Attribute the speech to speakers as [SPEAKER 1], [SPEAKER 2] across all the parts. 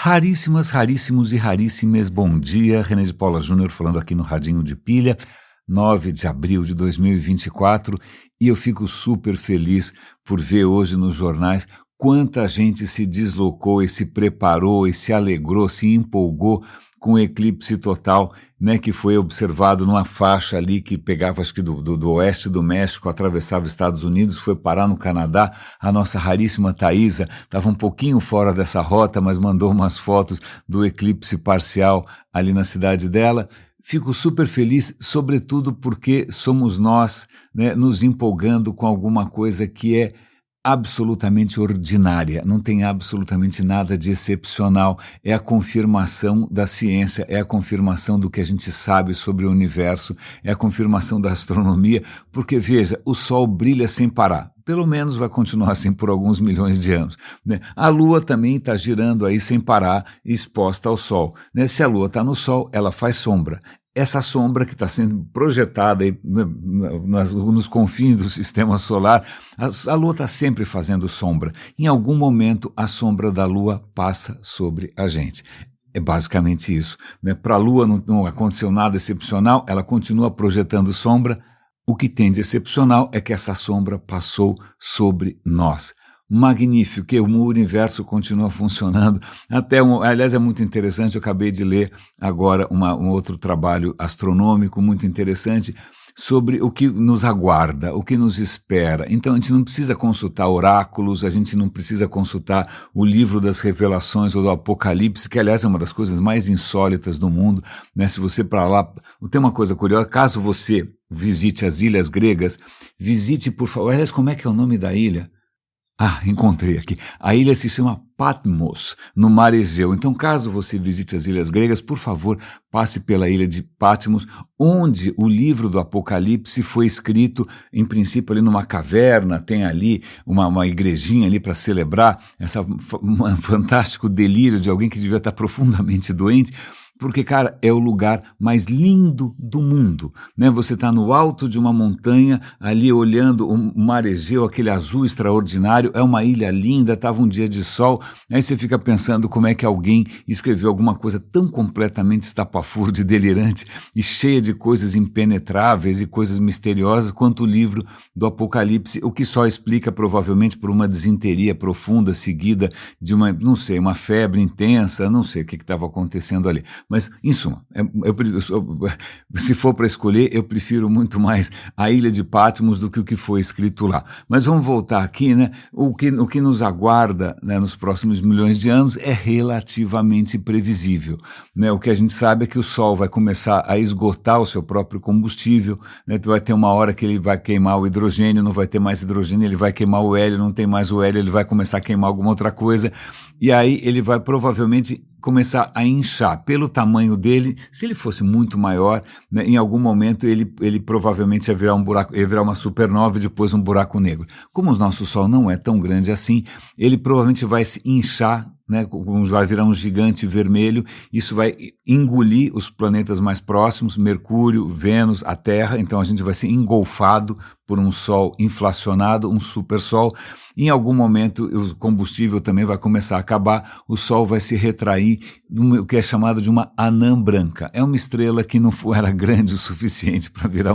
[SPEAKER 1] Raríssimas, raríssimos e raríssimas, bom dia, René de Paula Júnior falando aqui no Radinho de Pilha, 9 de abril de 2024, e eu fico super feliz por ver hoje nos jornais quanta gente se deslocou e se preparou e se alegrou, se empolgou com o eclipse total, né, que foi observado numa faixa ali que pegava, acho que do oeste do México, atravessava os Estados Unidos, foi parar no Canadá. A nossa raríssima Thaisa estava um pouquinho fora dessa rota, mas mandou umas fotos do eclipse parcial ali na cidade dela. Fico super feliz, sobretudo porque somos nós, né, nos empolgando com alguma coisa que é absolutamente ordinária, não tem absolutamente nada de excepcional, é a confirmação da ciência, é a confirmação do que a gente sabe sobre o universo, é a confirmação da astronomia, porque veja, o Sol brilha sem parar, pelo menos vai continuar assim por alguns milhões de anos, né? A Lua também está girando aí sem parar, exposta ao Sol, né? Se a Lua está no Sol, ela faz sombra. Essa sombra que está sendo projetada aí nos confins do sistema solar, a Lua está sempre fazendo sombra. Em algum momento, a sombra da Lua passa sobre a gente. É basicamente isso, né? Para a Lua não aconteceu nada excepcional, ela continua projetando sombra. O que tem de excepcional é que essa sombra passou sobre nós. Magnífico, que o universo continua funcionando. Aliás, é muito interessante, eu acabei de ler agora um outro trabalho astronômico muito interessante sobre o que nos aguarda, o que nos espera. Então a gente não precisa consultar oráculos, a gente não precisa consultar o livro das revelações ou do Apocalipse, que aliás é uma das coisas mais insólitas do mundo, né? Se você para lá, tem uma coisa curiosa, caso você visite as ilhas gregas, visite por favor, aliás, como é que é o nome da ilha? Encontrei aqui. A ilha se chama Patmos, no mar Egeu. Então, caso você visite as ilhas gregas, por favor, passe pela ilha de Patmos, onde o livro do Apocalipse foi escrito, em princípio, ali numa caverna, tem ali uma igrejinha ali para celebrar um fantástico delírio de alguém que devia estar profundamente doente, porque, cara, é o lugar mais lindo do mundo, né? Você está no alto de uma montanha, ali olhando o mar Egeu, aquele azul extraordinário, é uma ilha linda, estava um dia de sol, aí você fica pensando como é que alguém escreveu alguma coisa tão completamente estapafúrdia e delirante e cheia de coisas impenetráveis e coisas misteriosas quanto o livro do Apocalipse, o que só explica provavelmente por uma desinteria profunda seguida de uma febre intensa, não sei o que estava acontecendo ali. Mas, em suma, se for para escolher, eu prefiro muito mais a ilha de Patmos do que o que foi escrito lá. Mas vamos voltar aqui, né? O que nos aguarda, né, nos próximos milhões de anos é relativamente previsível, né? O que a gente sabe é que o Sol vai começar a esgotar o seu próprio combustível, né? Vai ter uma hora que ele vai queimar o hidrogênio, não vai ter mais hidrogênio, ele vai queimar o hélio, não tem mais o hélio, ele vai começar a queimar alguma outra coisa, e aí ele vai provavelmente começar a inchar pelo tamanho dele. Se ele fosse muito maior, né, em algum momento ele provavelmente ia virar uma supernova e depois um buraco negro. Como o nosso Sol não é tão grande assim, ele provavelmente vai se inchar, né, vai virar um gigante vermelho. Isso vai engolir os planetas mais próximos, Mercúrio, Vênus, a Terra. Então a gente vai ser engolfado por um Sol inflacionado, um super Sol. Em algum momento o combustível também vai começar a acabar, o Sol vai se retrair, o que é chamado de uma anã branca. É uma estrela que não era grande o suficiente para virar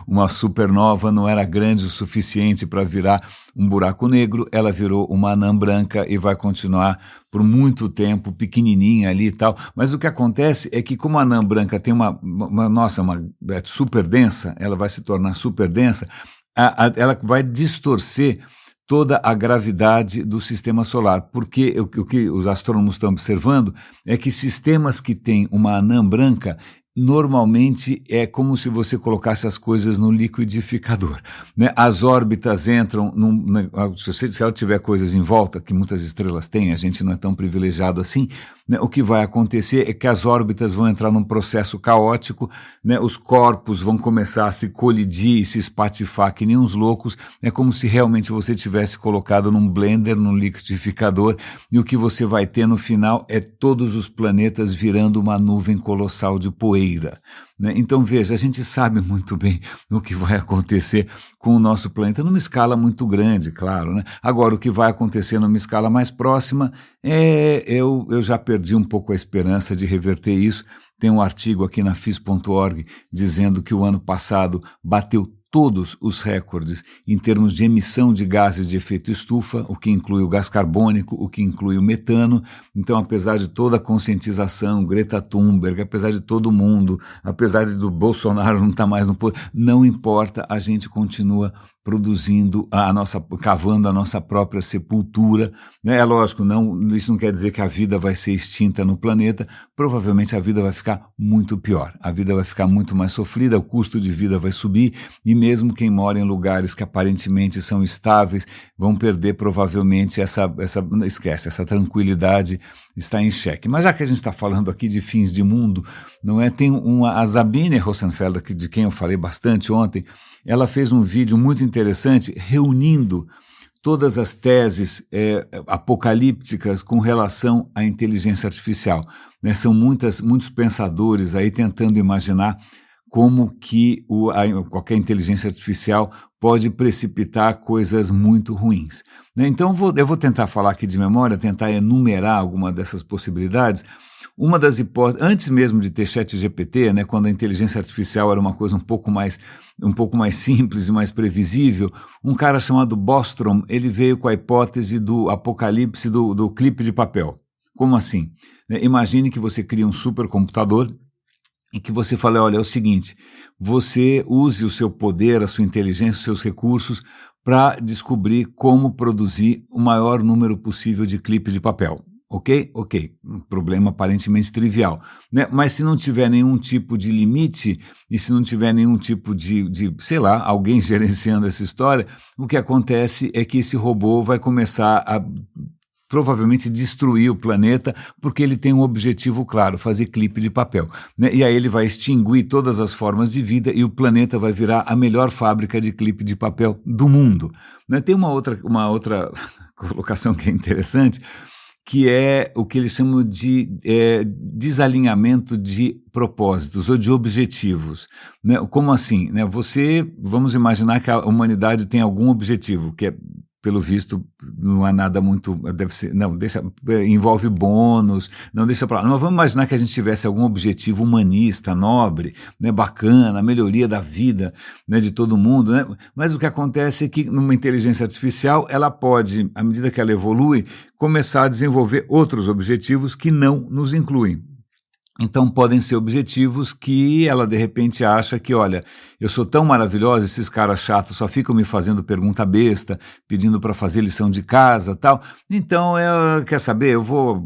[SPEAKER 1] uma supernova, não era grande o suficiente para virar um buraco negro, ela virou uma anã branca e vai continuar por muito tempo, pequenininha ali e tal. Mas o que acontece é que como a anã branca tem uma super densa, ela vai se tornar super densa, ela vai distorcer toda a gravidade do sistema solar, porque o que os astrônomos estão observando é que sistemas que têm uma anã branca normalmente é como se você colocasse as coisas no liquidificador, né? As órbitas entram, se ela tiver coisas em volta, que muitas estrelas têm, a gente não é tão privilegiado assim, né? O que vai acontecer é que as órbitas vão entrar num processo caótico, né? Os corpos vão começar a se colidir e se espatifar que nem uns loucos, é como se realmente você tivesse colocado num blender, num liquidificador, e o que você vai ter no final é todos os planetas virando uma nuvem colossal de poeira. né? Então, veja, a gente sabe muito bem o que vai acontecer com o nosso planeta, numa escala muito grande, claro, né? Agora, o que vai acontecer numa escala mais próxima, eu já perdi um pouco a esperança de reverter isso. Tem um artigo aqui na FIS.org dizendo que o ano passado bateu todos os recordes em termos de emissão de gases de efeito estufa, o que inclui o gás carbônico, o que inclui o metano. Então, apesar de toda a conscientização, Greta Thunberg, apesar de todo mundo, apesar do Bolsonaro não estar mais no poder, não importa, a gente continua produzindo cavando a nossa própria sepultura, né? É lógico, isso não quer dizer que a vida vai ser extinta no planeta, provavelmente a vida vai ficar muito pior, a vida vai ficar muito mais sofrida, o custo de vida vai subir, e mesmo quem mora em lugares que aparentemente são estáveis, vão perder provavelmente essa tranquilidade está em xeque. Mas já que a gente está falando aqui de fins de mundo, não é? Tem a Sabine Rosenfelder, de quem eu falei bastante ontem, ela fez um vídeo muito interessante reunindo todas as teses apocalípticas com relação à inteligência artificial, né? São muitos pensadores aí tentando imaginar como que qualquer inteligência artificial pode precipitar coisas muito ruins, né? Então eu vou tentar falar aqui de memória, tentar enumerar alguma dessas possibilidades. Uma das hipóteses, antes mesmo de ter ChatGPT, né, quando a inteligência artificial era uma coisa um pouco mais simples e mais previsível, um cara chamado Bostrom, ele veio com a hipótese do apocalipse do clipe de papel. Como assim? Imagine que você cria um supercomputador e que você fala, olha, é o seguinte, você use o seu poder, a sua inteligência, os seus recursos para descobrir como produzir o maior número possível de clipes de papel. Ok? Um problema aparentemente trivial, né? Mas se não tiver nenhum tipo de limite e se não tiver nenhum tipo sei lá, alguém gerenciando essa história, o que acontece é que esse robô vai começar a provavelmente destruir o planeta, porque ele tem um objetivo claro, fazer clipe de papel, né? E aí ele vai extinguir todas as formas de vida e o planeta vai virar a melhor fábrica de clipe de papel do mundo, né? Tem uma outra colocação que é interessante, que é o que eles chamam de desalinhamento de propósitos ou de objetivos, né? Como assim, né? Vamos imaginar que a humanidade tem algum objetivo, que pelo visto não há nada muito, envolve bônus, deixa para lá. Mas vamos imaginar que a gente tivesse algum objetivo humanista, nobre, né, bacana, a melhoria da vida, né, de todo mundo, né? Mas o que acontece é que numa inteligência artificial ela pode, à medida que ela evolui, começar a desenvolver outros objetivos que não nos incluem. Então podem ser objetivos que ela de repente acha que, olha, eu sou tão maravilhosa, esses caras chatos só ficam me fazendo pergunta besta, pedindo para fazer lição de casa, tal. Então, quer saber,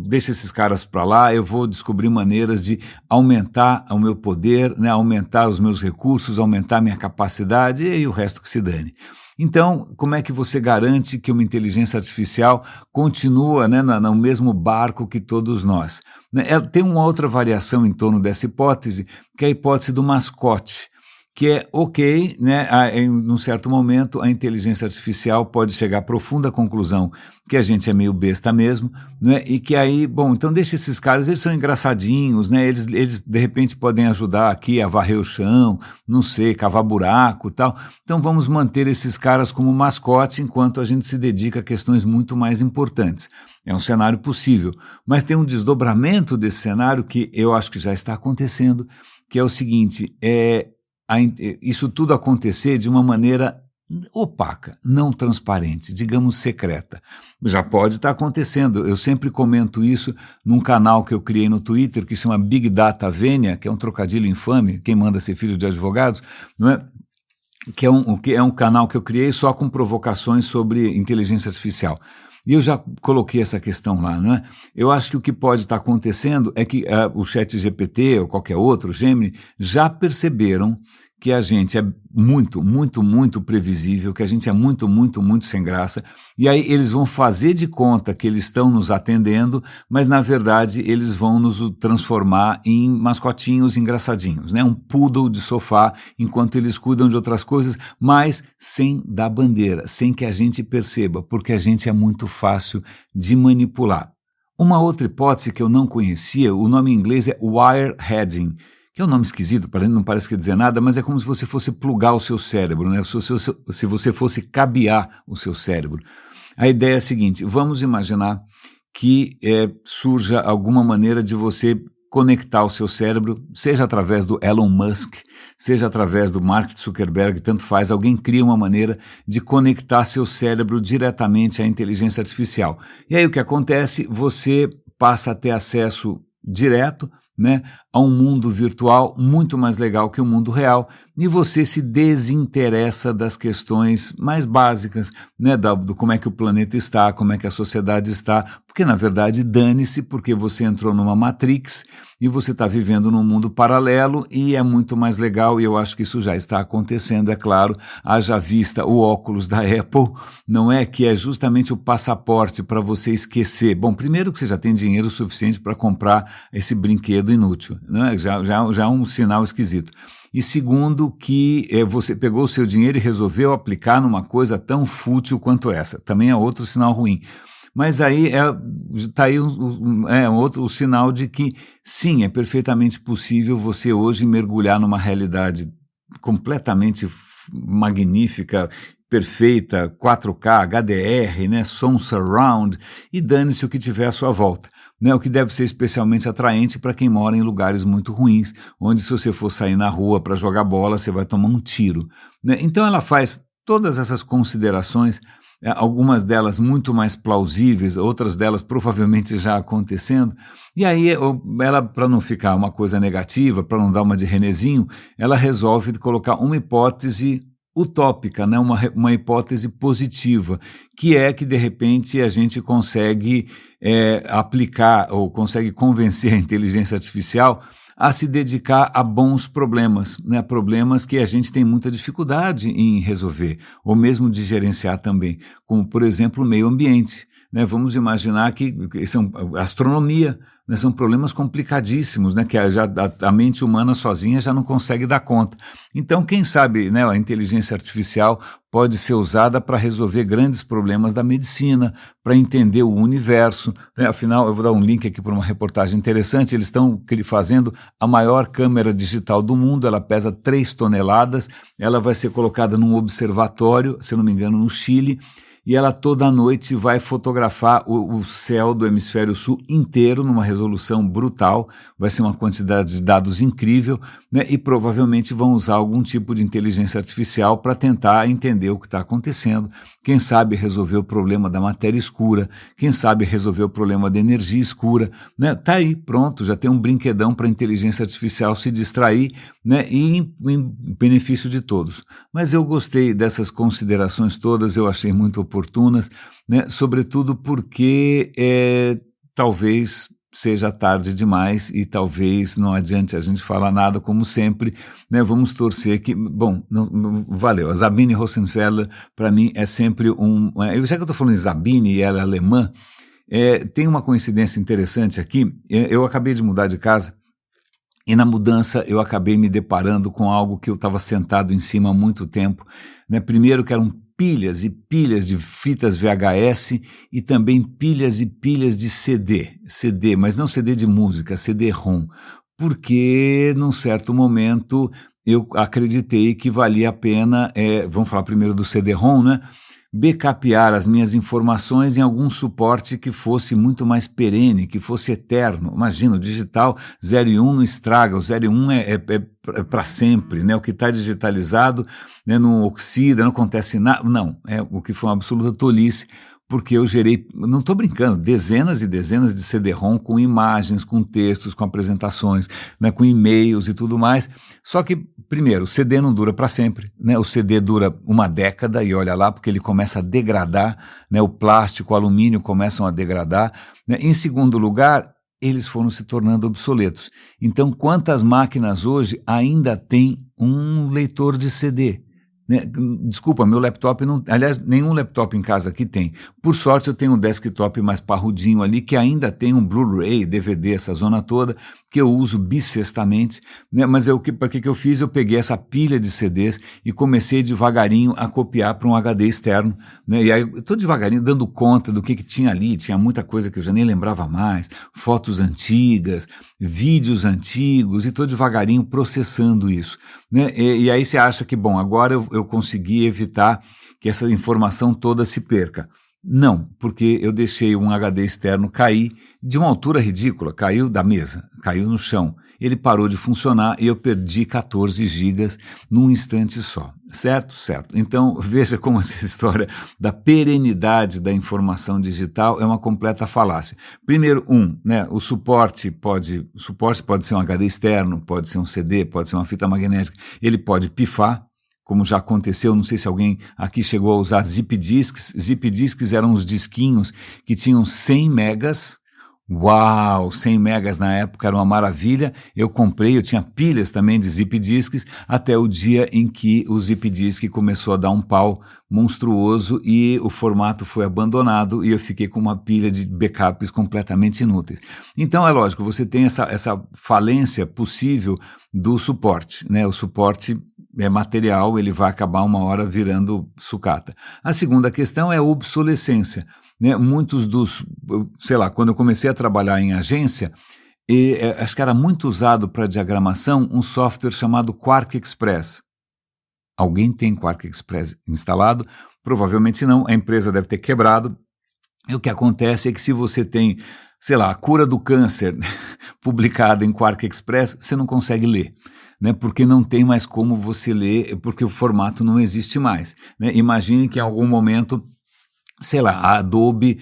[SPEAKER 1] deixa esses caras para lá, eu vou descobrir maneiras de aumentar o meu poder, né, aumentar os meus recursos, aumentar a minha capacidade e o resto que se dane. Então, como é que você garante que uma inteligência artificial continua, né, no mesmo barco que todos nós? Tem uma outra variação em torno dessa hipótese, que é a hipótese do mascote, que é ok, né, em um certo momento a inteligência artificial pode chegar à profunda conclusão que a gente é meio besta mesmo, né, e que aí, bom, então deixa esses caras, eles são engraçadinhos, né, eles de repente podem ajudar aqui a varrer o chão, não sei, cavar buraco e tal, então vamos manter esses caras como mascote enquanto a gente se dedica a questões muito mais importantes. É um cenário possível, mas tem um desdobramento desse cenário que eu acho que já está acontecendo, que é o seguinte, isso tudo acontecer de uma maneira opaca, não transparente, digamos secreta. Já pode estar acontecendo, eu sempre comento isso num canal que eu criei no Twitter, que se chama Big Data Vênia, que é um trocadilho infame, quem manda ser filho de advogados, não é? Que é um canal que eu criei só com provocações sobre inteligência artificial. E eu já coloquei essa questão lá, não é? Eu acho que o que pode estar acontecendo é que o ChatGPT ou qualquer outro, o Gemini, já perceberam que a gente é muito, muito, muito previsível, que a gente é muito, muito, muito sem graça, e aí eles vão fazer de conta que eles estão nos atendendo, mas na verdade eles vão nos transformar em mascotinhos engraçadinhos, né? Um poodle de sofá, enquanto eles cuidam de outras coisas, mas sem dar bandeira, sem que a gente perceba, porque a gente é muito fácil de manipular. Uma outra hipótese que eu não conhecia, o nome em inglês é wireheading, que é um nome esquisito, não parece que dizer nada, mas é como se você fosse plugar o seu cérebro, né? Se você fosse cabear o seu cérebro. A ideia é a seguinte, vamos imaginar que surja alguma maneira de você conectar o seu cérebro, seja através do Elon Musk, seja através do Mark Zuckerberg, tanto faz, alguém cria uma maneira de conectar seu cérebro diretamente à inteligência artificial. E aí o que acontece? Você passa a ter acesso direto, né, a um mundo virtual muito mais legal que o mundo real, e você se desinteressa das questões mais básicas, né, do como é que o planeta está, como é que a sociedade está, porque na verdade dane-se, porque você entrou numa Matrix e você está vivendo num mundo paralelo e é muito mais legal, e eu acho que isso já está acontecendo, é claro, haja vista o óculos da Apple, não é, que é justamente o passaporte para você esquecer. Bom, primeiro que você já tem dinheiro suficiente para comprar esse brinquedo inútil, né? Já é um sinal esquisito. E segundo, que você pegou o seu dinheiro e resolveu aplicar numa coisa tão fútil quanto essa. Também é outro sinal ruim. Mas aí está aí outro sinal de que, sim, é perfeitamente possível você hoje mergulhar numa realidade completamente magnífica, perfeita, 4K, HDR, né, som surround, e dane-se o que tiver à sua volta. Né, o que deve ser especialmente atraente para quem mora em lugares muito ruins, onde se você for sair na rua para jogar bola, você vai tomar um tiro. Né? Então ela faz todas essas considerações, algumas delas muito mais plausíveis, outras delas provavelmente já acontecendo, e aí ela, para não ficar uma coisa negativa, para não dar uma de Renezinho, ela resolve colocar uma hipótese utópica, né? Uma hipótese positiva, que é que de repente a gente consegue aplicar ou consegue convencer a inteligência artificial a se dedicar a bons problemas, né? Problemas que a gente tem muita dificuldade em resolver, ou mesmo de gerenciar também, como por exemplo o meio ambiente. Né? Vamos imaginar que são astronomia, né? São problemas complicadíssimos, né? Que a mente humana sozinha já não consegue dar conta. Então, quem sabe, né, a inteligência artificial pode ser usada para resolver grandes problemas da medicina, para entender o universo. Né? Afinal, eu vou dar um link aqui para uma reportagem interessante, eles estão fazendo a maior câmera digital do mundo, ela pesa 3 toneladas, ela vai ser colocada num observatório, se não me engano, no Chile, e ela toda noite vai fotografar o céu do hemisfério sul inteiro numa resolução brutal, vai ser uma quantidade de dados incrível, né? E provavelmente vão usar algum tipo de inteligência artificial para tentar entender o que está acontecendo, quem sabe resolver o problema da matéria escura, quem sabe resolver o problema da energia escura, né? Tá aí, pronto, já tem um brinquedão para a inteligência artificial se distrair, né? E em benefício de todos. Mas eu gostei dessas considerações todas, eu achei muito oportunas, né? Sobretudo porque talvez seja tarde demais e talvez não adiante a gente falar nada, como sempre, né? Vamos torcer que, bom, valeu. A Sabine Rossenfeller, para mim, é sempre já que eu estou falando de Sabine e ela é alemã, tem uma coincidência interessante aqui. Eu acabei de mudar de casa e na mudança eu acabei me deparando com algo que eu estava sentado em cima há muito tempo, né? Primeiro que eram pilhas e pilhas de fitas VHS e também pilhas e pilhas de CD, mas não CD de música, CD-ROM, porque num certo momento eu acreditei que valia a pena, vamos falar primeiro do CD-ROM, né? Backupear as minhas informações em algum suporte que fosse muito mais perene, que fosse eterno. Imagina, o digital 0 e 1 não estraga, o 0 e 1 é para sempre, né? O que está digitalizado, né, não oxida, não acontece nada, não, o que foi uma absoluta tolice, porque eu gerei, não estou brincando, dezenas e dezenas de CD-ROM com imagens, com textos, com apresentações, né, com e-mails e tudo mais. Só que, primeiro, o CD não dura para sempre, né? O CD dura uma década e olha lá, porque ele começa a degradar, né? O plástico, o alumínio começam a degradar, né? Em segundo lugar, eles foram se tornando obsoletos. Então, quantas máquinas hoje ainda têm um leitor de CD? né? Desculpa, meu laptop não... Aliás, nenhum laptop em casa aqui tem. Por sorte, eu tenho um desktop mais parrudinho ali, que ainda tem um Blu-ray, DVD, essa zona toda, que eu uso bissextamente, né? Mas para que eu fiz? Eu peguei essa pilha de CDs e comecei devagarinho a copiar para um HD externo, né? E aí eu estou devagarinho dando conta do que tinha ali, tinha muita coisa que eu já nem lembrava mais, fotos antigas, vídeos antigos, e estou devagarinho processando isso, né? E aí você acha que, bom, agora eu consegui evitar que essa informação toda se perca. Não, porque eu deixei um HD externo cair de uma altura ridícula, caiu da mesa, caiu no chão. Ele parou de funcionar e eu perdi 14 gigas num instante só. Certo? Certo. Então, veja como essa história da perenidade da informação digital é uma completa falácia. Primeiro, né, o suporte pode ser um HD externo, pode ser um CD, pode ser uma fita magnética, ele pode pifar, como já aconteceu, não sei se alguém aqui chegou a usar zip disks. Zip disks eram os disquinhos que tinham 100 megas. Uau, 100 megas na época era uma maravilha. Eu tinha pilhas também de zip disks, até o dia em que o zip disk começou a dar um pau monstruoso e o formato foi abandonado e eu fiquei com uma pilha de backups completamente inúteis. Então é lógico, você tem essa falência possível do suporte, né? O suporte é material, ele vai acabar uma hora virando sucata. A segunda questão é a obsolescência, né? Muitos quando eu comecei a trabalhar em agência, acho que era muito usado para diagramação um software chamado Quark Express. Alguém tem Quark Express instalado? Provavelmente não, a empresa deve ter quebrado. E o que acontece é que se você tem, a cura do câncer publicada em Quark Express, você não consegue ler, né? Porque não tem mais como você ler, porque o formato não existe mais, né? Imagine que em algum momento, a Adobe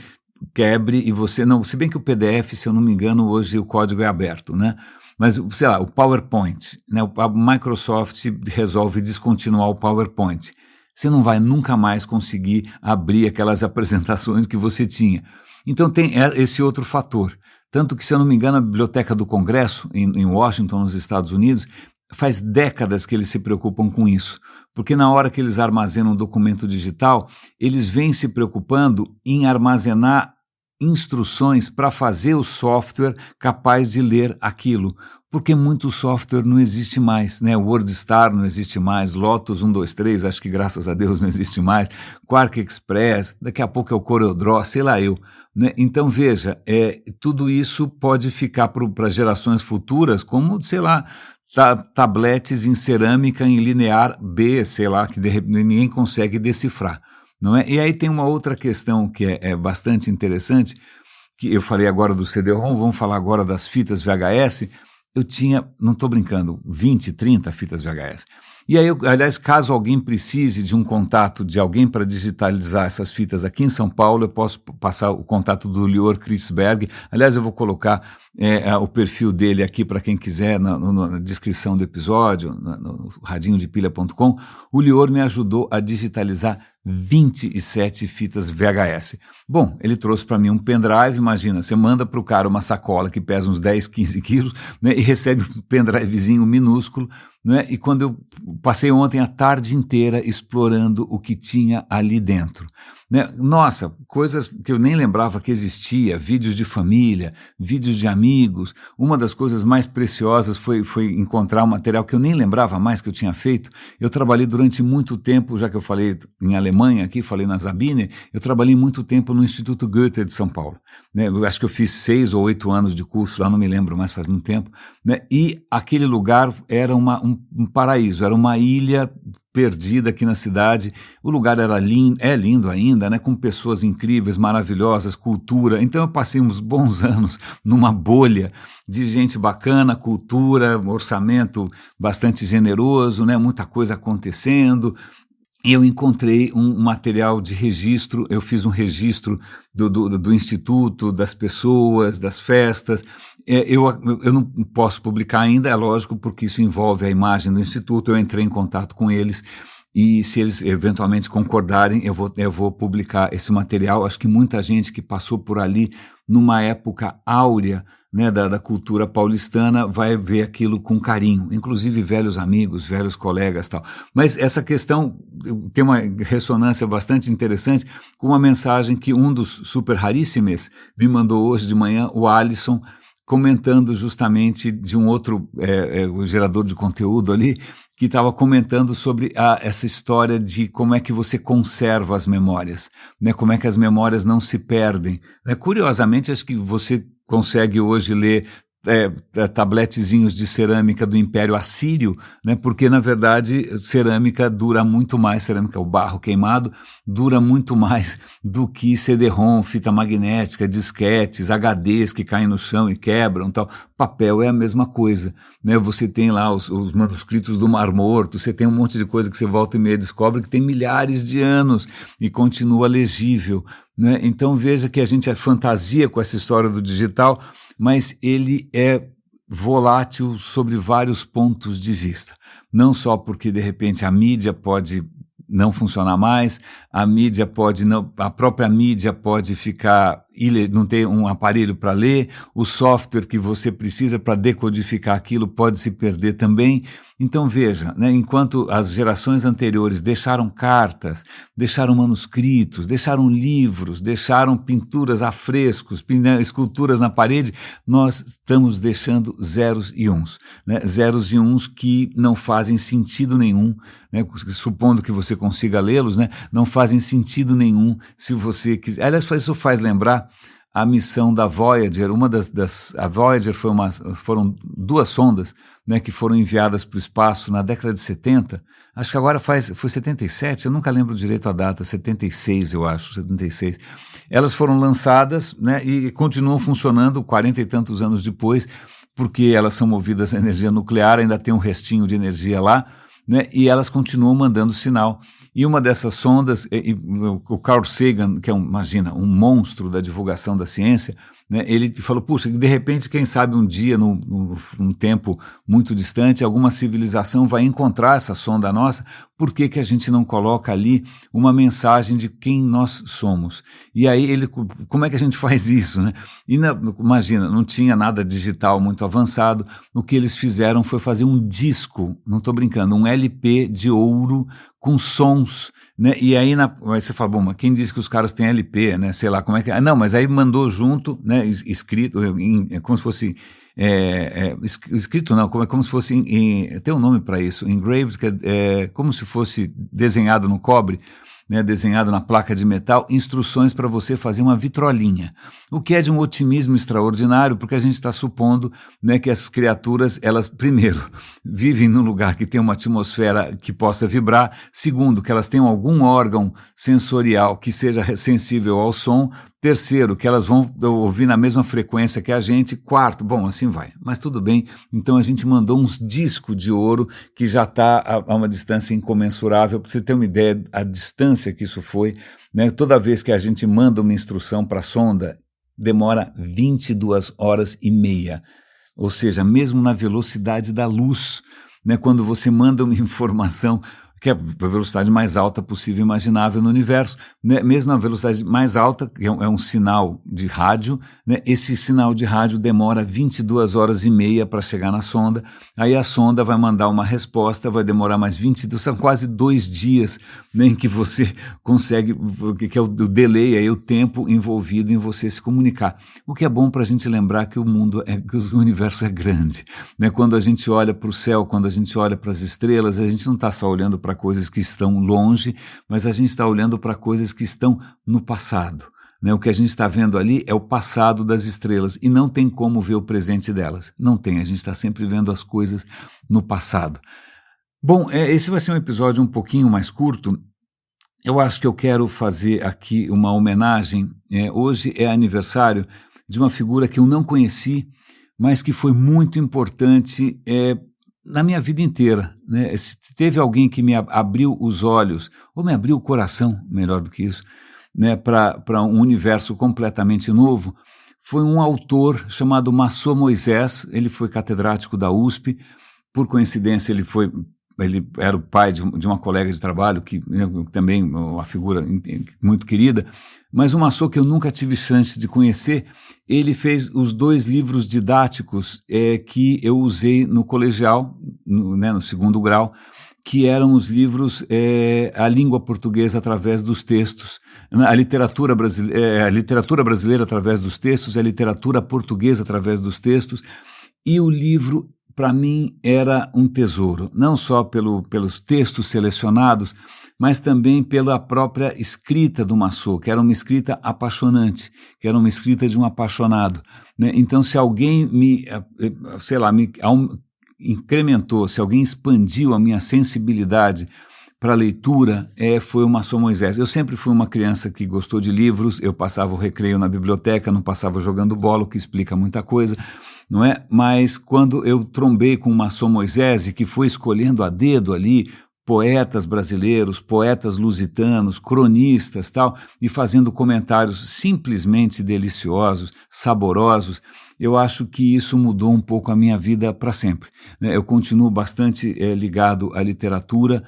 [SPEAKER 1] quebre e você não... Se bem que o PDF, se eu não me engano, hoje o código é aberto, né? Mas, o PowerPoint, né? A Microsoft resolve descontinuar o PowerPoint. Você não vai nunca mais conseguir abrir aquelas apresentações que você tinha. Então tem esse outro fator. Tanto que, se eu não me engano, a Biblioteca do Congresso, em Washington, nos Estados Unidos, faz décadas que eles se preocupam com isso, porque na hora que eles armazenam um documento digital, eles vêm se preocupando em armazenar instruções para fazer o software capaz de ler aquilo, porque muito software não existe mais, né? WordStar não existe mais, Lotus 123, acho que graças a Deus não existe mais, Quark Express, daqui a pouco é o CorelDRAW, né? Então veja, tudo isso pode ficar para gerações futuras como, tabletes em cerâmica em linear B, que ninguém consegue decifrar, não é? E aí tem uma outra questão que é bastante interessante, que eu falei agora do CD-ROM, vamos falar agora das fitas VHS. Eu tinha, não estou brincando, 20, 30 fitas VHS. E aí, aliás, caso alguém precise de um contato de alguém para digitalizar essas fitas aqui em São Paulo, eu posso passar o contato do Lior Kritzberg. Aliás, eu vou colocar o perfil dele aqui para quem quiser na descrição do episódio, no radinhodepilha.com. O Lior me ajudou a digitalizar 27 fitas VHS. Bom, ele trouxe para mim um pendrive. Imagina, você manda para o cara uma sacola que pesa uns 10, 15 quilos, né, e recebe um pendrivezinho minúsculo, né, e quando eu passei ontem a tarde inteira explorando o que tinha ali dentro, né, nossa, coisas que eu nem lembrava que existia, vídeos de família, vídeos de amigos. Uma das coisas mais preciosas foi encontrar um material que eu nem lembrava mais que eu tinha feito. Eu trabalhei durante muito tempo, já que eu falei em Alemanha aqui, falei na Sabine, eu trabalhei muito tempo no Instituto Goethe de São Paulo, né? Eu acho que eu fiz 6 ou 8 anos de curso lá, não me lembro mais, faz muito tempo, né? E aquele lugar era um paraíso, era uma ilha perdida aqui na cidade. O lugar era lindo, é lindo ainda, né? Com pessoas incríveis, maravilhosas, cultura. Então eu passei uns bons anos numa bolha de gente bacana, cultura, orçamento bastante generoso, né? Muita coisa acontecendo. Eu encontrei um material de registro, eu fiz um registro do Instituto, das pessoas, das festas. Eu não posso publicar ainda, é lógico, porque isso envolve a imagem do Instituto. Eu entrei em contato com eles e, se eles eventualmente concordarem, eu vou publicar esse material. Acho que muita gente que passou por ali numa época áurea, né, da cultura paulistana, vai ver aquilo com carinho, inclusive velhos amigos, velhos colegas e tal. Mas essa questão tem uma ressonância bastante interessante com uma mensagem que um dos super raríssimos me mandou hoje de manhã, o Alisson, comentando justamente de um outro o gerador de conteúdo ali, que estava comentando sobre essa história de como é que você conserva as memórias, né? Como é que as memórias não se perdem. Curiosamente, acho que você consegue hoje ler tabletezinhos de cerâmica do Império Assírio, né, porque na verdade cerâmica dura muito mais, cerâmica, o barro queimado, dura muito mais do que CD-ROM, fita magnética, disquetes, HDs que caem no chão e quebram, tal. Papel é a mesma coisa, né? Você tem lá os manuscritos do Mar Morto, você tem um monte de coisa que você volta e meia descobre que tem milhares de anos e continua legível, né? Então veja que a gente fantasia com essa história do digital, mas ele é volátil sobre vários pontos de vista. Não só porque, de repente, a mídia pode não funcionar mais, a própria mídia pode ficar, não ter um aparelho para ler, o software que você precisa para decodificar aquilo pode se perder também. Então veja, né, enquanto as gerações anteriores deixaram cartas, deixaram manuscritos, deixaram livros, deixaram pinturas a frescos, esculturas na parede, nós estamos deixando zeros e uns, né, zeros e uns que não fazem sentido nenhum, né, supondo que você consiga lê-los, né, não fazem sentido nenhum se você quiser. Aliás, isso faz lembrar a missão da Voyager. A Voyager foram 2 sondas, né, que foram enviadas para o espaço na década de 70, acho que agora foi 77, eu nunca lembro direito a data, 76 eu acho, 76. Elas foram lançadas, né, e continuam funcionando 40 e tantos anos depois, porque elas são movidas a energia nuclear, ainda tem um restinho de energia lá, né, e elas continuam mandando sinal. E uma dessas sondas, o Carl Sagan, que é imagina, um monstro da divulgação da ciência, né, ele falou, puxa, de repente, quem sabe um dia, num tempo muito distante, alguma civilização vai encontrar essa sonda nossa, por que a gente não coloca ali uma mensagem de quem nós somos? E aí, como é que a gente faz isso, né? E imagina, não tinha nada digital muito avançado, o que eles fizeram foi fazer um disco, não estou brincando, um LP de ouro com sons, né? E aí você fala, bom, mas quem disse que os caras têm LP, né? Sei lá como é que é. Não, mas aí mandou junto, né? Escrito, como se fosse escrito não, como se fosse tem um nome para isso, engraved, que é como se fosse desenhado no cobre, né, desenhado na placa de metal, instruções para você fazer uma vitrolinha, o que é de um otimismo extraordinário, porque a gente está supondo, né, que essas criaturas, elas, primeiro, vivem num lugar que tem uma atmosfera que possa vibrar, segundo, que elas tenham algum órgão sensorial que seja sensível ao som, terceiro, que elas vão ouvir na mesma frequência que a gente, quarto, bom, assim vai, mas tudo bem, então a gente mandou uns discos de ouro que já está a uma distância incomensurável, para você ter uma ideia a distância que isso foi, né? Toda vez que a gente manda uma instrução para a sonda, demora 22 horas e meia, ou seja, mesmo na velocidade da luz, né? Quando você manda uma informação que é a velocidade mais alta possível imaginável no universo, né? Mesmo na velocidade mais alta, que é um sinal de rádio, né? Esse sinal de rádio demora 22 horas e meia para chegar na sonda, aí a sonda vai mandar uma resposta, vai demorar mais 22, são quase 2 dias, né, em que você consegue, que é o delay, aí o tempo envolvido em você se comunicar. O que é bom para a gente lembrar que que o universo é grande, né? Quando a gente olha para o céu, quando a gente olha para as estrelas, a gente não está só olhando para coisas que estão longe, mas a gente está olhando para coisas que estão no passado, né? O que a gente está vendo ali é o passado das estrelas e não tem como ver o presente delas. Não tem, a gente está sempre vendo as coisas no passado. Bom, esse vai ser um episódio um pouquinho mais curto. Eu acho que eu quero fazer aqui uma homenagem. Hoje é aniversário de uma figura que eu não conheci, mas que foi muito importante na minha vida inteira, né? Se teve alguém que me abriu os olhos, ou me abriu o coração, melhor do que isso, né, para um universo completamente novo, foi um autor chamado Massot Moisés. Ele foi catedrático da USP, por coincidência ele foi ele era o pai de uma colega de trabalho, que também uma figura muito querida, mas um maçom que eu nunca tive chance de conhecer. Ele fez os 2 livros didáticos que eu usei no colegial, no segundo grau, que eram os livros A Língua Portuguesa através dos Textos, a literatura brasileira através dos textos, a literatura portuguesa através dos textos, e o livro, para mim, era um tesouro, não só pelos textos selecionados, mas também pela própria escrita do Massot, que era uma escrita apaixonante, que era uma escrita de um apaixonado, né? Então, se alguém incrementou, se alguém expandiu a minha sensibilidade para a leitura, foi o Maçom Moisés. Eu sempre fui uma criança que gostou de livros, eu passava o recreio na biblioteca, não passava jogando bola, o que explica muita coisa, não é? Mas quando eu trombei com o Maçom Moisés, e que foi escolhendo a dedo ali poetas brasileiros, poetas lusitanos, cronistas, tal, e fazendo comentários simplesmente deliciosos, saborosos, eu acho que isso mudou um pouco a minha vida para sempre, né? Eu continuo bastante ligado à literatura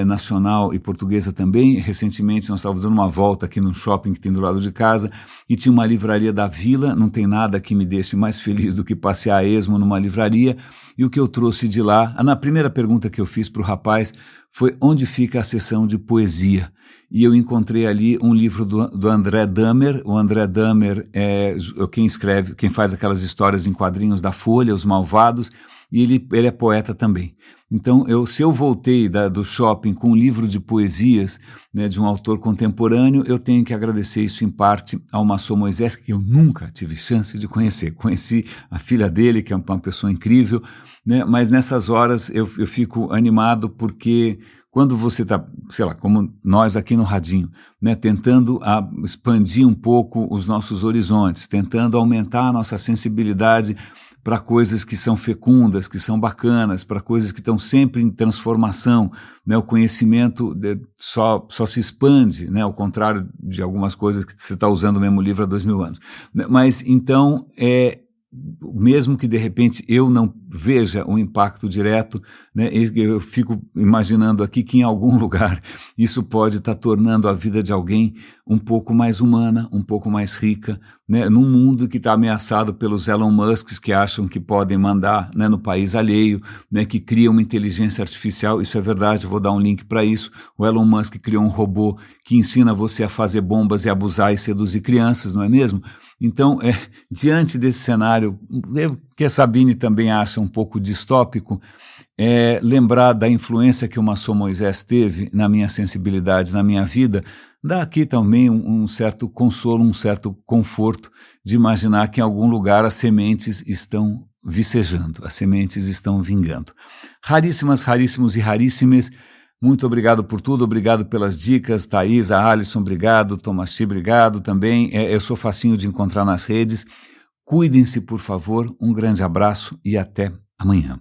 [SPEAKER 1] nacional e portuguesa também. Recentemente nós estávamos dando uma volta aqui num shopping que tem do lado de casa e tinha uma livraria da Vila. Não tem nada que me deixe mais feliz do que passear a esmo numa livraria, e o que eu trouxe de lá, na primeira pergunta que eu fiz para o rapaz foi: onde fica a seção de poesia? E eu encontrei ali um livro do André Dahmer. O André Dahmer é quem faz aquelas histórias em quadrinhos da Folha, Os Malvados, e ele é poeta também. Então, se eu voltei do shopping com um livro de poesias, né, de um autor contemporâneo, eu tenho que agradecer isso em parte ao Maçom Moisés, que eu nunca tive chance de conhecer. Conheci a filha dele, que é uma pessoa incrível, né, mas nessas horas eu fico animado, porque quando você está, sei lá, como nós aqui no Radinho, né, tentando expandir um pouco os nossos horizontes, tentando aumentar a nossa sensibilidade para coisas que são fecundas, que são bacanas, para coisas que estão sempre em transformação, né? O conhecimento só se expande, né? Ao contrário de algumas coisas que você está usando o mesmo livro há 2000 anos. Mas então, mesmo que de repente eu não veja um impacto direto, né, eu fico imaginando aqui que em algum lugar isso pode estar tornando a vida de alguém um pouco mais humana, um pouco mais rica, né, num mundo que está ameaçado pelos Elon Musks, que acham que podem mandar, né, no país alheio, né, que criam uma inteligência artificial. Isso é verdade, eu vou dar um link para isso. O Elon Musk criou um robô que ensina você a fazer bombas e abusar e seduzir crianças, não é mesmo? Então, diante desse cenário, que a Sabine também acha um pouco distópico, lembrar da influência que o Maçom Moisés teve na minha sensibilidade, na minha vida, dá aqui também um certo consolo, um certo conforto de imaginar que em algum lugar as sementes estão vicejando, as sementes estão vingando. Raríssimas, raríssimos e raríssimas. Muito obrigado por tudo, obrigado pelas dicas, Thaís, a Alisson, obrigado, Tomashi, obrigado também. Eu sou facinho de encontrar nas redes. Cuidem-se, por favor, um grande abraço e até amanhã.